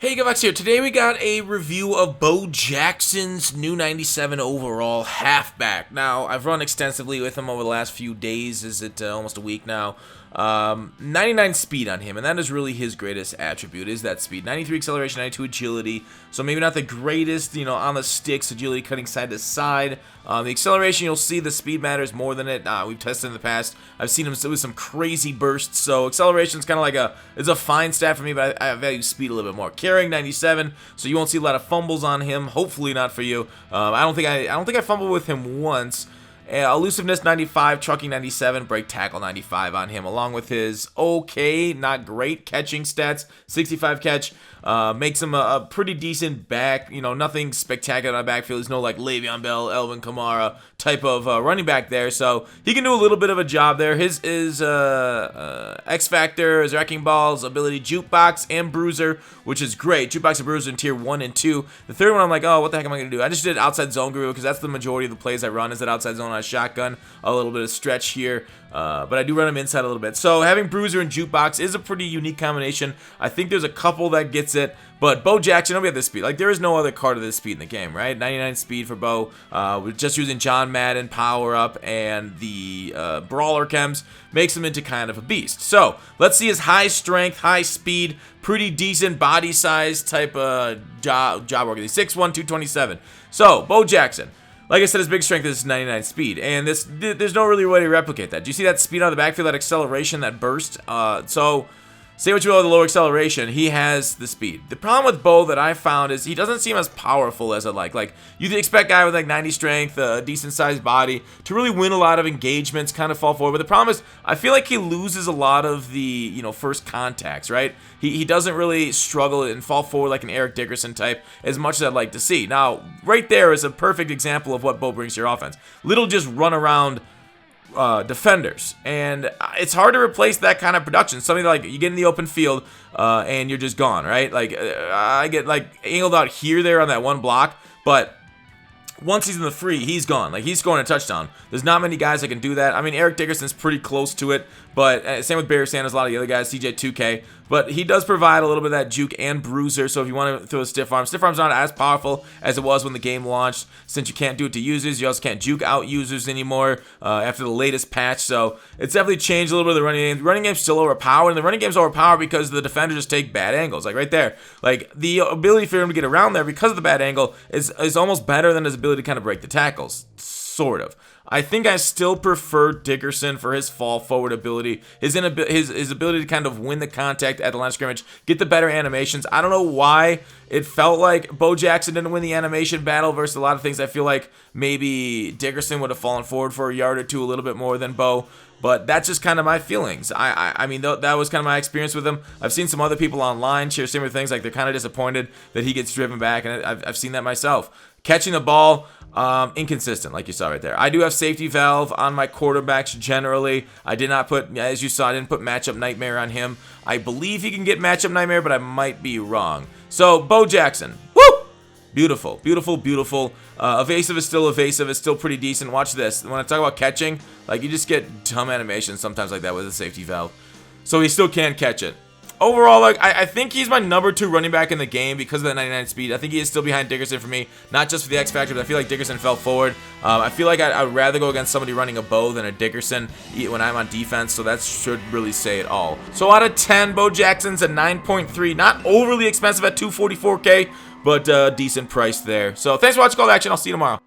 Hey, Gavax here. Today we got a review of Bo Jackson's new 97 overall halfback. Now, I've run extensively with him over the last few days. Is it almost a week now? 99 speed on him, and that is really his greatest attribute, is that speed. 93 acceleration, 92 agility, so maybe not the greatest, on the sticks, agility cutting side to side. The acceleration, you'll see the speed matters more than it. We've tested in the past. I've seen him with some crazy bursts, so acceleration is kind of like it's a fine stat for me, but I value speed a little bit more. Carrying 97, so you won't see a lot of fumbles on him. Hopefully not for you. I don't think I fumbled with him once. Elusiveness 95, trucking 97, break tackle 95 on him, along with his okay, not great catching stats. 65 catch makes him a pretty decent back. Nothing spectacular on the backfield. There's no like Le'Veon Bell, Elvin Kamara type of running back there, so he can do a little bit of a job there. His X Factor, his wrecking balls, ability jukebox and bruiser, which is great. Jukebox and bruiser in tier 1 and 2. The third one I'm like, oh, what the heck am I gonna do? I just did outside zone guru because that's the majority of the plays I run is that outside zone on a shotgun, a little bit of stretch here, but I do run him inside a little bit. So having bruiser and jukebox is a pretty unique combination. I think there's a couple that gets it, but Bo Jackson, nobody have this speed. Like, there is no other card of this speed in the game, right? 99 speed for Bo. We're just using John Madden power up, and the brawler chems makes him into kind of a beast. So let's see his high strength, high speed, pretty decent body size type job work. He's 6'1", 227. So Bo Jackson. Like I said, his big strength is 99 speed, and there's no really way to replicate that. Do you see that speed on the backfield, that acceleration, that burst? So say what you will of the lower acceleration, he has the speed. The problem with Bo that I found is he doesn't seem as powerful as I'd like. Like, you'd expect a guy with like 90 strength, a decent sized body, to really win a lot of engagements, kind of fall forward. But the problem is, I feel like he loses a lot of the, first contacts, right? He doesn't really struggle and fall forward like an Eric Dickerson type as much as I'd like to see. Now, right there is a perfect example of what Bo brings to your offense. Little just run around defenders, and it's hard to replace that kind of production. Something like you get in the open field and you're just gone, right? Like I get like angled out here there on that one block, but once he's in the free, he's gone. Like, he's scoring a touchdown. There's not many guys that can do that. I mean, Eric Dickerson's pretty close to it, but same with Barry Sanders, a lot of the other guys, CJ2K. But he does provide a little bit of that juke and bruiser, so if you want to throw a stiff arm's not as powerful as it was when the game launched. Since you can't do it to users, you also can't juke out users anymore after the latest patch, so it's definitely changed a little bit of the running game. The running game's still overpowered, and the running game's overpowered because the defenders just take bad angles, like right there. Like, the ability for him to get around there because of the bad angle is almost better than his ability to kind of break the tackles, sort of. I think I still prefer Dickerson for his fall forward ability, his ability to kind of win the contact at the line of scrimmage, get the better animations. I don't know why it felt like Bo Jackson didn't win the animation battle versus a lot of things. I feel like maybe Dickerson would have fallen forward for a yard or two a little bit more than Bo, but that's just kind of my feelings. I mean, that was kind of my experience with him. I've seen some other people online share similar things, like they're kind of disappointed that he gets driven back, and I've seen that myself. Catching the ball, inconsistent, like you saw right there. I do have safety valve on my quarterbacks generally. I did not put, as you saw, I didn't put matchup nightmare on him. I believe he can get matchup nightmare, but I might be wrong. So, Bo Jackson, woo! Beautiful, beautiful, beautiful. Evasive is still evasive. It's still pretty decent. Watch this. When I talk about catching, like, you just get dumb animations sometimes like that with a safety valve. So he still can catch it. Overall, like, I think he's my number 2 running back in the game because of that 99 speed. I think he is still behind Dickerson for me, not just for the X Factor, but I feel like Dickerson fell forward. I feel like I'd rather go against somebody running a Bo than a Dickerson when I'm on defense, so that should really say it all. So out of 10, Bo Jackson's a 9.3. Not overly expensive at $244K, but decent price there. So thanks for watching Call to Action. I'll see you tomorrow.